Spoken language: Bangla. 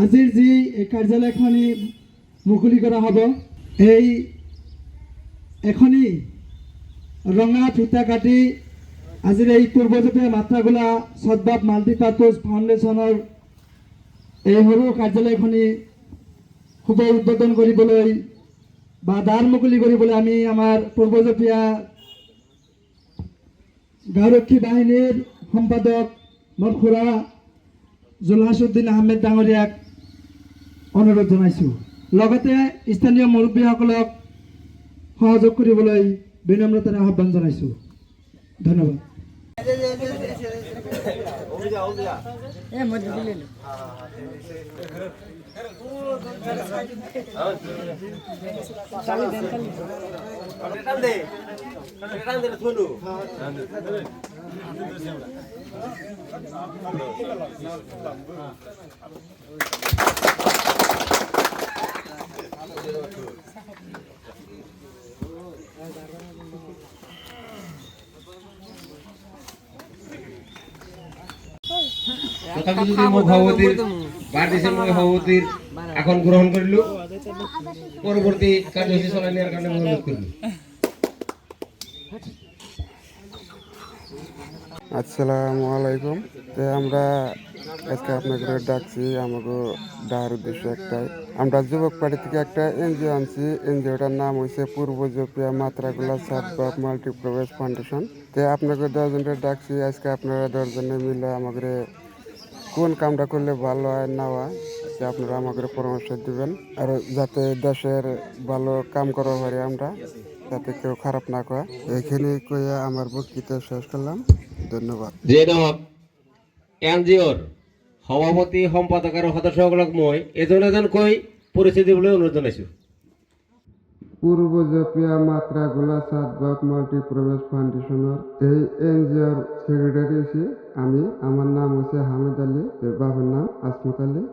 আজিৰ যি কাৰ্যালয়খনি মুকলি কৰা হ'ব, এই এখনি ৰঙা ফিতা কাটি আজিৰ এই পূৰ্বজপীয়া মাত্ৰাগোলা সদভাৱ মাল্টিপাৰ্পাজ ফাউণ্ডেশ্যনৰ এই সৰু কাৰ্যালয়খনি শুভ উদ্বোধন কৰিবলৈ বা দ্বাৰ মুকলি কৰিবলৈ আমি আমাৰ পূৰ্বজপীয়া গাঁওৰক্ষী বাহিনীৰ সম্পাদক মোৰ খুৰা জুলহাছুদ্দিন আহমেদ ডাঙৰীয়াক অনুৰোধ জনাইছোঁ। লগতে স্থানীয় মুৰব্বীসকলক সহযোগ কৰিবলৈ বিনম্ৰতাৰে আহ্বান জনাইছোঁ। ধন্যবাদ। সভাপতির এখন গ্রহণ করিল, পরবর্তী কার্যসূচী চলাই নেওয়ার কারণে অনুরোধ করিল। আসসালামু আলাইকুম। আমরা আজকে আপনাকে ডাকছি, আমাকে ডাকার উদ্দেশ্য একটাই। আমরা যুবক পার্টি থেকে একটা এনজিও আনছি। এনজিওটার নাম হয়েছে পূর্ব জপিয়া মাত্রাগুলা সদভাব মাল্টিপারপাজ ফাউন্ডেশন। তো আপনাকে 10 জনের ডাকছি আজকে। আপনারা 10 জনে মিলে আমাকে কোন কামটা করলে ভালো হয় না হয় আপনারা আমাকে পরামর্শ দিবেন, আর যাতে দেশের ভালো কাম করা পারি আমরা, যাতে কেউ খারাপ না কয়। এখানে কইয়া আমার বক্তৃতা শেষ করলাম। ধন্যবাদ। যে এনজিওর সভাপতি সম্পাদক আর সদস্যসকলক মই এজন কৈ পরিচয় দিবলৈ অনুরোধ জানাইছো। পূর্ব জপিয়া মাত্রাগুলা সদভাব মাল্টিপারপাজ ফাউন্ডেশনের এই এনজিওর সেক্রেটারি হচ্ছি আমি। আমার নাম হচ্ছে হামিদ আলী, বাবার নাম আসমত আলী।